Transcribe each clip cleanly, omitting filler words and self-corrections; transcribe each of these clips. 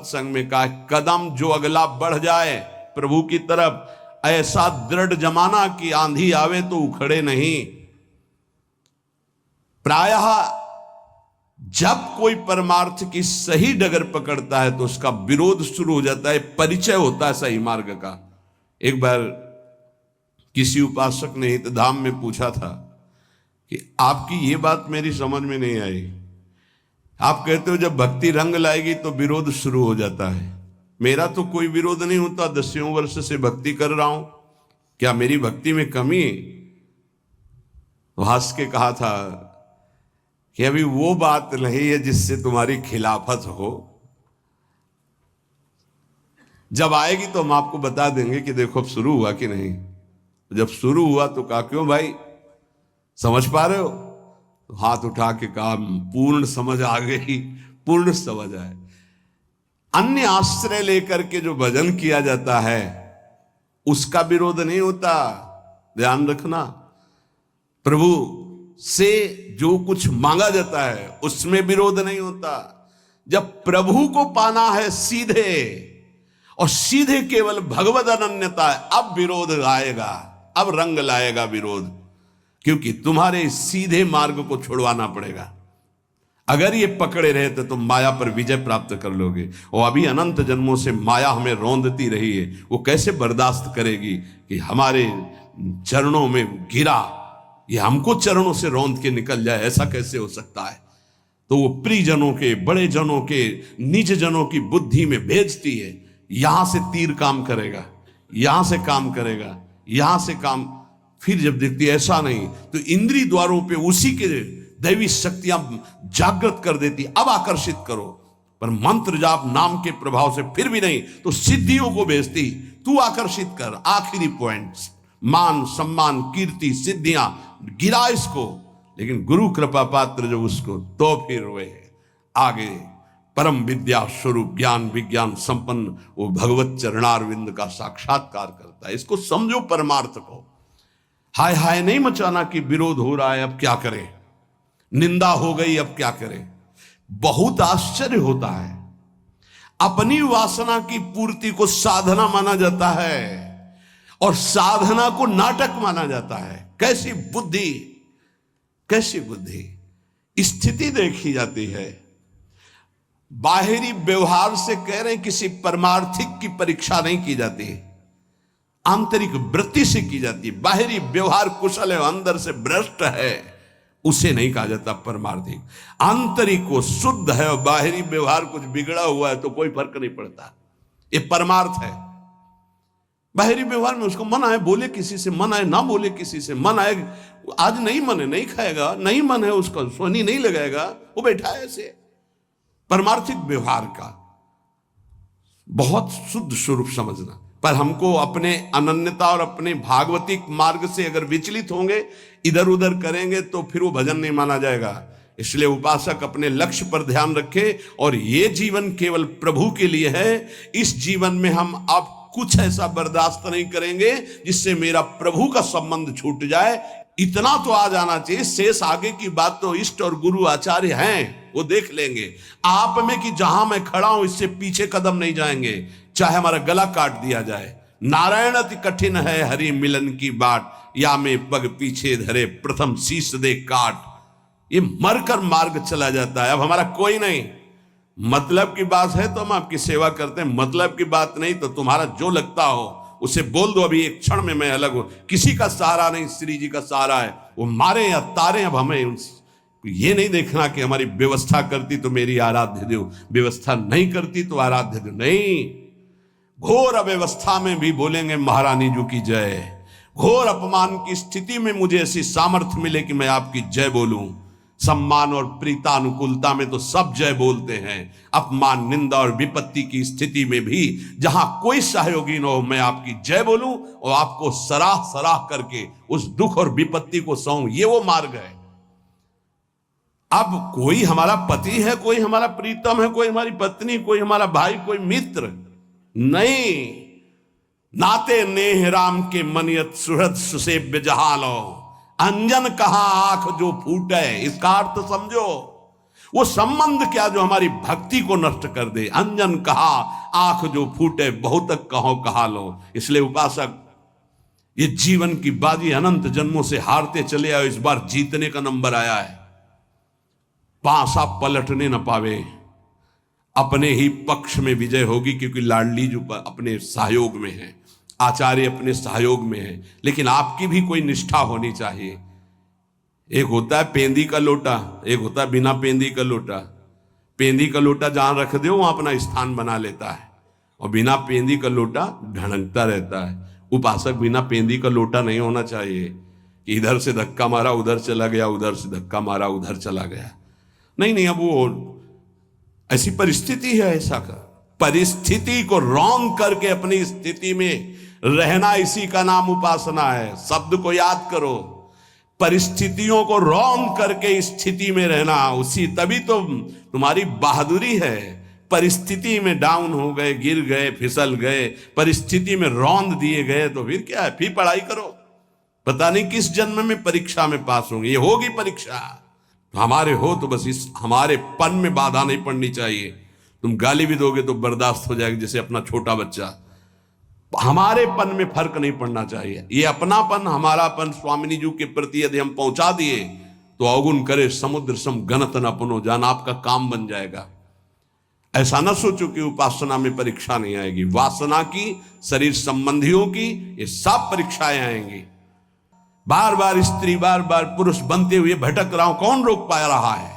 संग में कहा, कदम जो अगला बढ़ जाए प्रभु की तरफ, ऐसा दृढ़ जमाना कि आंधी आवे तो उखड़े नहीं। प्रायः जब कोई परमार्थ की सही डगर पकड़ता है तो उसका विरोध शुरू हो जाता है, परिचय होता है सही मार्ग का। एक बार किसी उपासक ने हितधाम में पूछा था कि आपकी ये बात मेरी समझ में नहीं आई, आप कहते हो जब भक्ति रंग लाएगी तो विरोध शुरू हो जाता है। मेरा तो कोई विरोध नहीं होता, 10 वर्ष से भक्ति कर रहा हूं, क्या मेरी भक्ति में कमी है? तो हंस के कहा था कि अभी वो बात नहीं है जिससे तुम्हारी खिलाफत हो, जब आएगी तो हम आपको बता देंगे कि देखो अब शुरू हुआ कि नहीं। जब शुरू हुआ तो कहा, क्यों भाई समझ पा रहे हो? तो हाथ उठा के कहा, पूर्ण समझ आ गई, पूर्ण समझ आए। अन्य आश्रय लेकर के जो भजन किया जाता है उसका विरोध नहीं होता, ध्यान रखना। प्रभु से जो कुछ मांगा जाता है उसमें विरोध नहीं होता। जब प्रभु को पाना है सीधे और सीधे केवल भगवद अनन्यता है, अब विरोध आएगा, अब रंग लाएगा विरोध, क्योंकि तुम्हारे सीधे मार्ग को छुड़वाना पड़ेगा। अगर ये पकड़े रहे तो तुम माया पर विजय प्राप्त कर लोगे। और अभी अनंत जन्मों से माया हमें रौंदती रही है, वो कैसे बर्दाश्त करेगी कि हमारे चरणों में गिरा, ये हमको चरणों से रौंद के निकल जाए, ऐसा कैसे हो सकता है? तो वो प्रियजनों के, बड़े जनों के, निज जनों की बुद्धि में भेजती है, यहां से तीर काम करेगा, यहां से काम करेगा, यहां से काम। फिर जब देखती है ऐसा नहीं तो इंद्रिय द्वारों पे उसी के दैवी शक्तियां जागृत कर देती, अब आकर्षित करो। पर मंत्र जाप नाम के प्रभाव से फिर भी नहीं तो सिद्धियों को भेजती, तू आकर्षित कर। आखिरी पॉइंट, मान सम्मान कीर्ति सिद्धियां, गिरा इसको। लेकिन गुरु कृपा पात्र जो उसको, तो फिर वे आगे परम विद्या स्वरूप ज्ञान विज्ञान संपन्न वो भगवत चरणारविंद का साक्षात्कार करता है। इसको समझो परमार्थ को। हाय हाय नहीं मचाना कि विरोध हो रहा है, अब क्या करें, निंदा हो गई, अब क्या करें। बहुत आश्चर्य होता है, अपनी वासना की पूर्ति को साधना माना जाता है और साधना को नाटक माना जाता है। कैसी बुद्धि, कैसी बुद्धि। स्थिति देखी जाती है। बाहरी व्यवहार से कह रहे हैं, किसी परमार्थिक की परीक्षा नहीं की जाती, आंतरिक वृत्ति से की जाती है। बाहरी व्यवहार कुशल है, अंदर से भ्रष्ट है, उसे नहीं कहा जाता परमार्थिक। आंतरिक को शुद्ध है और बाहरी व्यवहार कुछ बिगड़ा हुआ है तो कोई फर्क नहीं पड़ता, ये परमार्थ है। बाहरी व्यवहार में उसको मन आए बोले किसी से, मन आए ना बोले किसी से, मन आए आज नहीं मन है नहीं खाएगा, नहीं मन है उसका सोनी नहीं लगाएगा, वो बैठा है ऐसे। परमार्थिक व्यवहार का बहुत शुद्ध स्वरूप समझना। पर हमको अपने अनन्यता और अपने भागवतिक मार्ग से अगर विचलित होंगे, इधर उधर करेंगे तो फिर वो भजन नहीं माना जाएगा। इसलिए उपासक अपने लक्ष्य पर ध्यान रखे और ये जीवन केवल प्रभु के लिए है। इस जीवन में हम अब कुछ ऐसा बर्दाश्त नहीं करेंगे जिससे मेरा प्रभु का संबंध छूट जाए। इतना तो आ जाना चाहिए, शेष आगे की बात तो इष्ट और गुरु आचार्य हैं, वो देख लेंगे। आप में कि जहां मैं खड़ा हूं इससे पीछे कदम नहीं जाएंगे, चाहे हमारा गला काट दिया जाए। नारायण अति कठिन है हरि मिलन की बाट, या में पग पीछे धरे प्रथम शीश दे काट। ये मरकर मार्ग चला जाता है। अब हमारा कोई नहीं, मतलब की बात है तो हम आपकी सेवा करते हैं, मतलब की बात नहीं तो तुम्हारा जो लगता हो उसे बोल दो, अभी एक क्षण में मैं अलग हूं। किसी का सहारा नहीं, श्री जी का सहारा है, वो मारे या तारे। अब हमें ये नहीं देखना कि हमारी व्यवस्था करती तो मेरी आराध्य दो, व्यवस्था नहीं करती तो आराध्य दो, नहीं। घोर अव्यवस्था में भी बोलेंगे महारानी जी की जय। घोर अपमान की स्थिति में मुझे ऐसी सामर्थ्य मिले कि मैं आपकी जय बोलूं। सम्मान और प्रीतानुकूलता में तो सब जय बोलते हैं। अपमान निंदा और विपत्ति की स्थिति में भी जहां कोई सहयोगी न हो, मैं आपकी जय बोलूं और आपको सराह सराह करके उस दुख और विपत्ति को सहूं। ये वो मार्ग है। अब कोई हमारा पति है, कोई हमारा प्रीतम है, कोई हमारी पत्नी, कोई हमारा भाई, कोई मित्र नहीं। नाते नेह राम के मनियत सुहृद सुसेव्य जहां लो, अंजन कहां आंख जो फूटे। इसका अर्थ समझो, वो संबंध क्या जो हमारी भक्ति को नष्ट कर दे। अंजन कहा आंख जो फूटे बहुत कहो कहा लो। इसलिए उपासक, ये जीवन की बाजी अनंत जन्मों से हारते चले आए, इस बार जीतने का नंबर आया है। पासा पलटने न पावे, अपने ही पक्ष में विजय होगी, क्योंकि लाडली जो अपने सहयोग में है, आचार्य अपने सहयोग में है। लेकिन आपकी भी कोई निष्ठा होनी चाहिए। एक होता है पेंदी का लोटा, एक होता है बिना पेंदी का लोटा। पेंदी का लोटा जहां रख दो वहां अपना स्थान बना लेता है, और बिना पेंदी का लोटा ढड़कता रहता है। उपासक बिना पेंदी का लोटा नहीं होना चाहिए कि इधर से धक्का मारा उधर चला गया, उधर से धक्का मारा उधर चला गया। नहीं नहीं, अब वो ऐसी परिस्थिति है। ऐसा कर परिस्थिति को रौंद करके अपनी स्थिति में रहना, इसी का नाम उपासना है। शब्द को याद करो, परिस्थितियों को रौंद करके स्थिति में रहना, उसी तभी तो तुम्हारी बहादुरी है। परिस्थिति में डाउन हो गए, गिर गए, फिसल गए, परिस्थिति में रौंद दिए गए, तो फिर क्या है, फिर पढ़ाई करो। पता नहीं किस जन्म में परीक्षा में पास होंगे। ये होगी परीक्षा, हमारे हो तो बस इस हमारे पन में बाधा नहीं पड़नी चाहिए। तुम गाली भी दोगे तो बर्दाश्त हो जाएगी, जैसे अपना छोटा बच्चा। हमारे पन में फर्क नहीं पड़ना चाहिए। ये अपनापन, हमारापन स्वामिनी जी के प्रति यदि हम पहुंचा दिए तो अवगुण करे समुद्र सम गणत न अपनो, जान आपका काम बन जाएगा। ऐसा ना सोचो कि उपासना में परीक्षा नहीं आएगी। वासना की, शरीर संबंधियों की, ये सब परीक्षाएं आएंगी। बार बार स्त्री, बार बार पुरुष बनते हुए भटक रहा हूं, कौन रोक पा रहा है?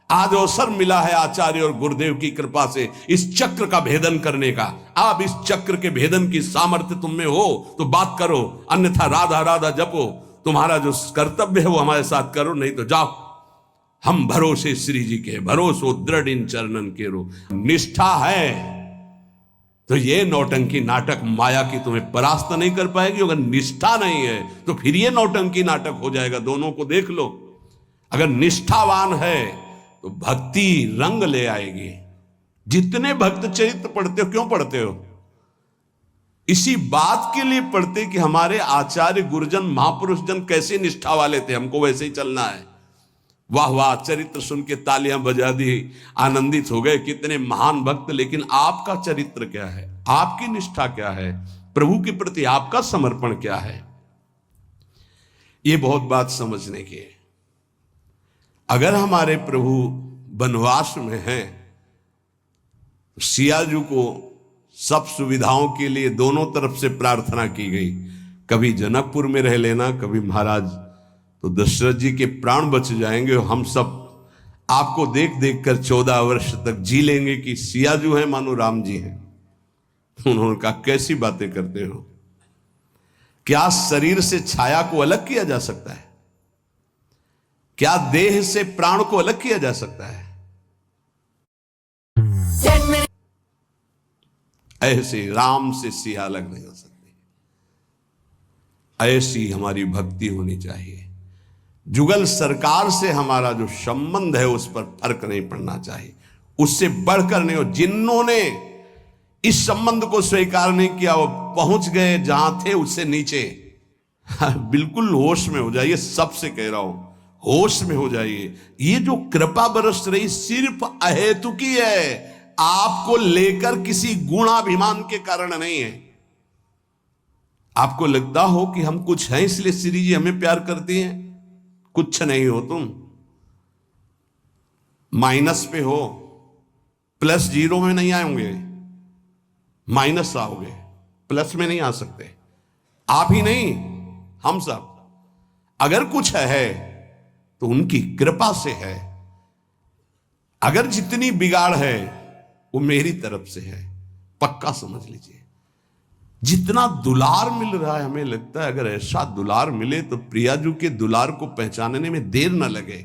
आज अवसर मिला है आचार्य और गुरुदेव की कृपा से इस चक्र का भेदन करने का। आप इस चक्र के भेदन की सामर्थ्य तुम में हो तो बात करो, अन्यथा राधा राधा जपो। तुम्हारा जो कर्तव्य है वो हमारे साथ करो, नहीं तो जाओ। हम भरोसे श्री जी के, भरोसो दृढ़ इन चरणन के रो। निष्ठा है तो ये नौटंकी नाटक माया की तुम्हें परास्त नहीं कर पाएगी। अगर निष्ठा नहीं है तो फिर ये नौटंकी नाटक हो जाएगा। दोनों को देख लो। अगर निष्ठावान है तो भक्ति रंग ले आएगी। जितने भक्त चरित्र पढ़ते हो, क्यों पढ़ते हो? इसी बात के लिए पढ़ते कि हमारे आचार्य गुरुजन महापुरुष जन कैसे निष्ठा वाले थे, हमको वैसे ही चलना है। वाह वाह, चरित्र सुन के तालियां बजा दी, आनंदित हो गए, कितने महान भक्त। लेकिन आपका चरित्र क्या है? आपकी निष्ठा क्या है? प्रभु के प्रति आपका समर्पण क्या है? ये बहुत बात समझने की है। अगर हमारे प्रभु वनवास में हैं, सियाजू को सब सुविधाओं के लिए दोनों तरफ से प्रार्थना की गई। कभी जनकपुर में रह लेना, कभी महाराज, तो दशरथ जी के प्राण बच जाएंगे। हम सब आपको देख देख कर 14 वर्ष तक जी लेंगे कि सियाजू है मानो राम जी हैं। उन्होंने कहा कैसी बातें करते हो? क्या शरीर से छाया को अलग किया जा सकता है? क्या देह से प्राण को अलग किया जा सकता है? ऐसे राम से सिया अलग नहीं हो सकती। ऐसी हमारी भक्ति होनी चाहिए। जुगल सरकार से हमारा जो संबंध है उस पर फर्क नहीं पड़ना चाहिए, उससे बढ़कर नहीं हो। जिन्होंने इस संबंध को स्वीकार नहीं किया वो पहुंच गए जहां थे उससे नीचे। बिल्कुल होश में हो जाइए, सबसे कह रहा हूं, होश में हो जाइए। ये जो कृपा बरस रही सिर्फ अहेतुकी है, आपको लेकर किसी गुणाभिमान के कारण नहीं है। आपको लगता हो कि हम कुछ हैं इसलिए श्री जी हमें प्यार करती हैं, कुछ नहीं हो। तुम माइनस पे हो, प्लस जीरो में नहीं आएंगे, माइनस आओगे, प्लस में नहीं आ सकते। आप ही नहीं, हम सब। अगर कुछ है तो उनकी कृपा से है। अगर जितनी बिगाड़ है वो मेरी तरफ से है, पक्का समझ लीजिए। जितना दुलार मिल रहा है, हमें लगता है अगर ऐसा दुलार मिले तो प्रियाजू के दुलार को पहचानने में देर न लगे।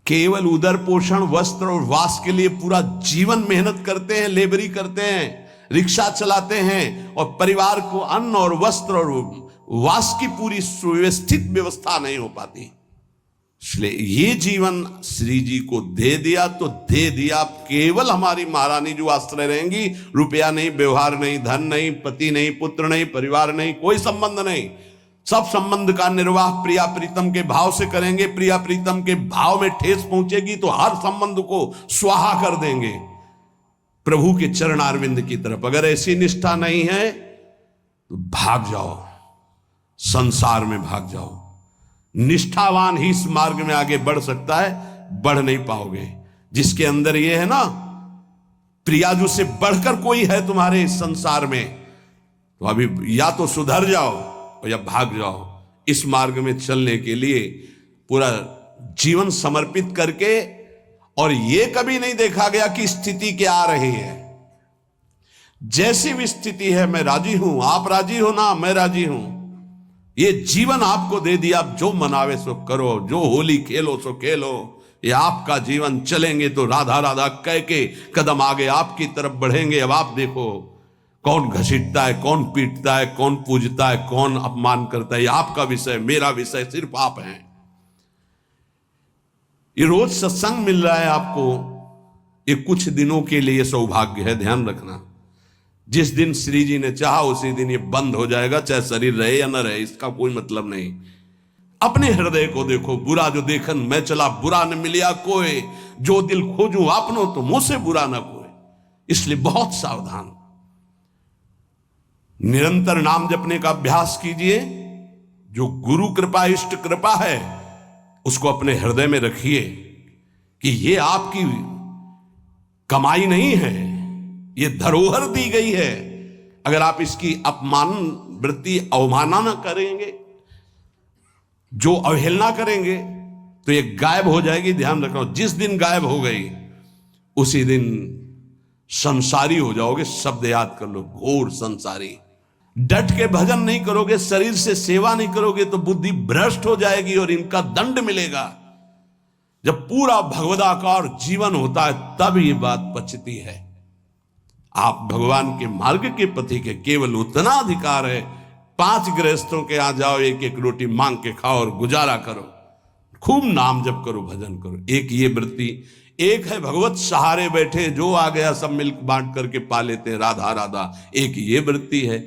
केवल उदर पोषण, वस्त्र और वास के लिए पूरा जीवन मेहनत करते हैं, लेबरी करते हैं, रिक्शा चलाते हैं, और परिवार को अन्न और वस्त्र और वास की पूरी सुव्यवस्थित व्यवस्था नहीं हो पाती। इसलिए ये जीवन श्री जी को दे दिया तो दे दिया। केवल हमारी महारानी जो आश्रय रहेंगी, रुपया नहीं, व्यवहार नहीं, धन नहीं, पति नहीं, पुत्र नहीं, परिवार नहीं, कोई संबंध नहीं, सब संबंध का निर्वाह प्रिया प्रीतम के भाव से करेंगे। प्रिया प्रीतम के भाव में ठेस पहुंचेगी तो हर संबंध को स्वाहा कर देंगे प्रभु के चरणारविंद की तरफ। अगर ऐसी निष्ठा नहीं है तो भाग जाओ, संसार में भाग जाओ। निष्ठावान ही इस मार्ग में आगे बढ़ सकता है, बढ़ नहीं पाओगे। जिसके अंदर ये है ना, प्रियाजू से बढ़कर कोई है तुम्हारे इस संसार में, तो अभी या तो सुधर जाओ या भाग जाओ। इस मार्ग में चलने के लिए पूरा जीवन समर्पित करके, और यह कभी नहीं देखा गया कि स्थिति क्या आ रही है। जैसी भी स्थिति है मैं राजी हूं, आप राजी हो ना, मैं राजी हूं। ये जीवन आपको दे दिया, आप जो मनावे सो करो, जो होली खेलो सो खेलो। ये आपका जीवन, चलेंगे तो राधा राधा कह के कदम आगे आपकी तरफ बढ़ेंगे। अब आप देखो कौन घसीटता है, कौन पीटता है, कौन पूजता है, कौन अपमान करता है, ये आपका विषय, मेरा विषय सिर्फ आप हैं। ये रोज सत्संग मिल रहा है आपको, ये कुछ दिनों के लिए सौभाग्य है, ध्यान रखना। जिस दिन श्री जी ने चाहा उसी दिन ये बंद हो जाएगा, चाहे शरीर रहे या न रहे, इसका कोई मतलब नहीं। अपने हृदय को देखो, बुरा जो देखन मैं चला बुरा न मिलिया कोई, जो दिल खोजूं आपनो तो मुझसे बुरा ना कोई। इसलिए बहुत सावधान, निरंतर नाम जपने का अभ्यास कीजिए। जो गुरु कृपा इष्ट कृपा है उसको अपने हृदय में रखिए कि ये आपकी कमाई नहीं है, ये धरोहर दी गई है। अगर आप इसकी अपमान वृत्ति अवमानना करेंगे, जो अवहेलना करेंगे, तो ये गायब हो जाएगी। ध्यान रखो, जिस दिन गायब हो गई उसी दिन संसारी हो जाओगे। शब्द याद कर लो, घोर संसारी। डट के भजन नहीं करोगे, शरीर से सेवा नहीं करोगे तो बुद्धि भ्रष्ट हो जाएगी और इनका दंड मिलेगा। जब पूरा भगवदाकार जीवन होता है तब ये बात पचती है। आप भगवान के मार्ग के पथी के केवल उतना अधिकार है, 5 गृहस्थों के यहां जाओ, एक एक रोटी मांग के खाओ और गुजारा करो, खूब नाम जप करो, भजन करो। एक ये वृत्ति। एक है भगवत सहारे बैठे, जो आ गया सब मिल्क बांट करके पा लेते हैं, राधा राधा। एक ये वृत्ति है,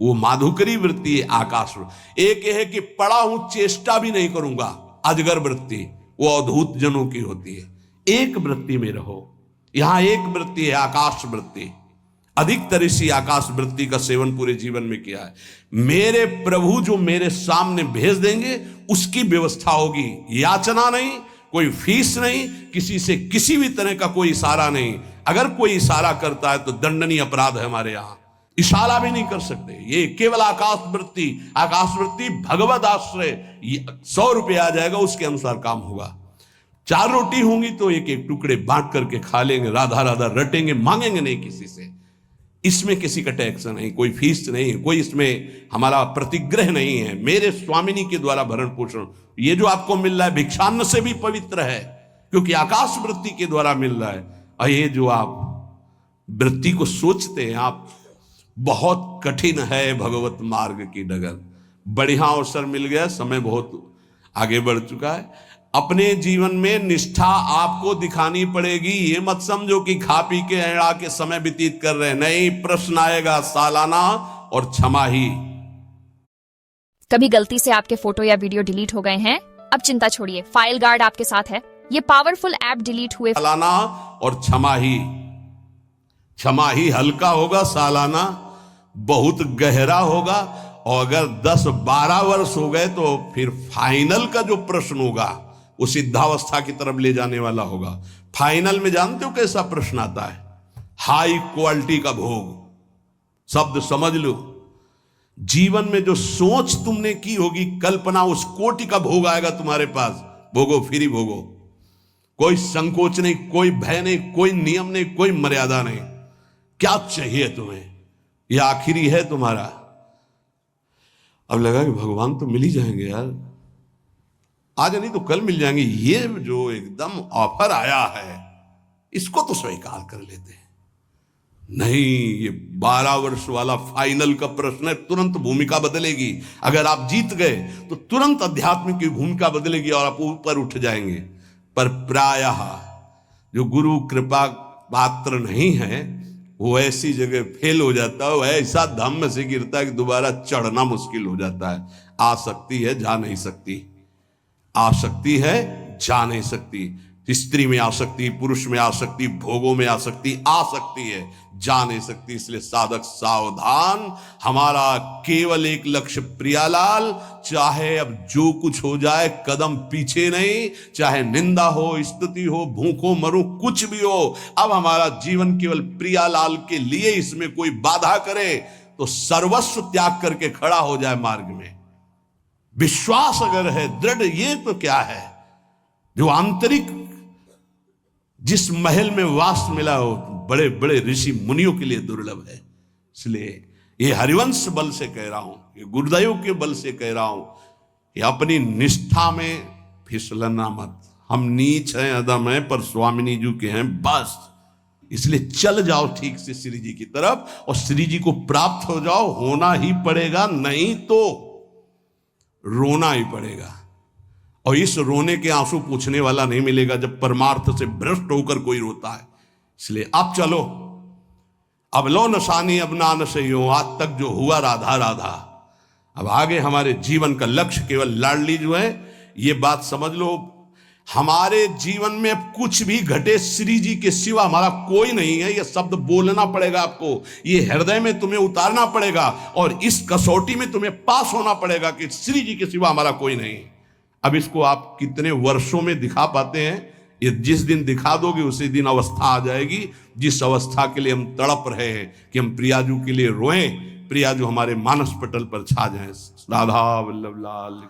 वो माधुकरी वृत्ति है, आकाश। एक है कि पड़ा हूं चेष्टा भी नहीं करूंगा, अजगर वृत्ति, वो अद्भुत जनों की होती है। एक वृत्ति में रहो। यहां एक वृत्ति है, आकाश वृत्ति। अधिकतर इसी आकाश वृत्ति का सेवन पूरे जीवन में किया है। मेरे प्रभु जो मेरे सामने भेज देंगे उसकी व्यवस्था होगी। याचना नहीं, कोई फीस नहीं, किसी से किसी भी तरह का कोई इशारा नहीं। अगर कोई इशारा करता है तो दंडनीय अपराध है हमारे यहां। इशारा भी नहीं कर सकते। ये केवल आकाश वृत्ति। आकाश वृत्ति भगवत आश्रय, 100 रुपये आ जाएगा, उसके अनुसार काम होगा। 4 रोटी होंगी तो एक एक टुकड़े बांट करके खा लेंगे, राधा राधा रटेंगे, मांगेंगे नहीं किसी से। इसमें किसी का टैक्स नहीं, कोई फीस नहीं, कोई इसमें हमारा प्रतिग्रह नहीं है। मेरे स्वामिनी के द्वारा भरण पोषण। ये जो आपको मिल रहा है भिक्षान्न से भी पवित्र है, क्योंकि आकाश वृत्ति के द्वारा मिल रहा है। और ये जो आप वृत्ति को सोचते हैं आप, बहुत कठिन है भगवत मार्ग की डगर। बढ़िया अवसर मिल गया, समय बहुत आगे बढ़ चुका है। अपने जीवन में निष्ठा आपको दिखानी पड़ेगी। ये मत समझो कि खा पी के एड़ा के समय व्यतीत कर रहे हैं। नहीं, प्रश्न आएगा सालाना और छमाही। कभी गलती से आपके फोटो या वीडियो डिलीट हो गए हैं? अब चिंता छोड़िए, फाइल गार्ड आपके साथ है। ये पावरफुल ऐप डिलीट हुए सालाना और छमाही। छमाही हल्का होगा, सालाना बहुत गहरा होगा। और अगर 10-12 वर्ष हो गए तो फिर फाइनल का जो प्रश्न होगा वो सिद्धावस्था की तरफ ले जाने वाला होगा। फाइनल में जानते हो कैसा प्रश्न आता है? हाई क्वालिटी का भोग। शब्द समझ लो, जीवन में जो सोच तुमने की होगी, कल्पना, उस कोटि का भोग आएगा तुम्हारे पास। भोगो, फ्री भोगो। कोई संकोच नहीं, कोई भय नहीं, कोई नियम नहीं, कोई मर्यादा नहीं। क्या चाहिए तुम्हें? यह आखिरी है तुम्हारा। अब लगा कि भगवान तो मिल ही जाएंगे यार, आज नहीं तो कल मिल जाएंगे। ये जो एकदम ऑफर आया है इसको तो स्वीकार कर लेते हैं। नहीं, ये 12 वर्ष वाला फाइनल का प्रश्न है। तुरंत भूमिका बदलेगी। अगर आप जीत गए तो तुरंत अध्यात्म की भूमिका बदलेगी और आप ऊपर उठ जाएंगे। पर प्रायः जो गुरु कृपा पात्र नहीं है वो ऐसी जगह फेल हो जाता है, वो ऐसा धम्म से गिरता है कि दोबारा चढ़ना मुश्किल हो जाता है। आ सकती है, जा नहीं सकती। आ सकती है, जा नहीं सकती। स्त्री में आ सकती, पुरुष में आ सकती, भोगों में आ सकती, आ सकती है, जा नहीं सकती। इसलिए साधक सावधान, हमारा केवल एक लक्ष्य प्रियालाल। चाहे अब जो कुछ हो जाए, कदम पीछे नहीं। चाहे निंदा हो, स्तुति हो, भूखो मरो, कुछ भी हो, अब हमारा जीवन केवल प्रियालाल के लिए। इसमें कोई बाधा करे तो सर्वस्व त्याग करके खड़ा हो जाए मार्ग में। विश्वास अगर है दृढ़, ये तो क्या है जो आंतरिक, जिस महल में वास मिला हो बड़े बड़े ऋषि मुनियों के लिए दुर्लभ है। इसलिए ये हरिवंश बल से कह रहा हूं, ये गुरुदेव के बल से कह रहा हूं, ये अपनी निष्ठा में फिसलना मत। हम नीच हैं, अदम हैं, पर स्वामिनी जी के हैं, बस। इसलिए चल जाओ ठीक से श्री जी की तरफ और श्री जी को प्राप्त हो जाओ। होना ही पड़ेगा, नहीं तो रोना ही पड़ेगा। और इस रोने के आंसू पूछने वाला नहीं मिलेगा जब परमार्थ से भ्रष्ट होकर कोई रोता है। इसलिए अब चलो, अब लो नशानी अब ना नशयो, आज तक जो हुआ राधा राधा। अब आगे हमारे जीवन का लक्ष्य केवल लाडली जो है, ये बात समझ लो। हमारे जीवन में अब कुछ भी घटे, श्री जी के सिवा हमारा कोई नहीं है। यह शब्द बोलना पड़ेगा आपको, ये हृदय में तुम्हें उतारना पड़ेगा और इस कसौटी में तुम्हें पास होना पड़ेगा कि श्री जी के सिवा हमारा कोई नहीं है। अब इसको आप कितने वर्षों में दिखा पाते हैं? ये जिस दिन दिखा दोगे उसी दिन अवस्था आ जाएगी, जिस अवस्था के लिए हम तड़प रहे हैं कि हम प्रियाजू के लिए रोएं, प्रियाजू हमारे मानस पटल पर छा जाएं। राधा वल्लभ लाल।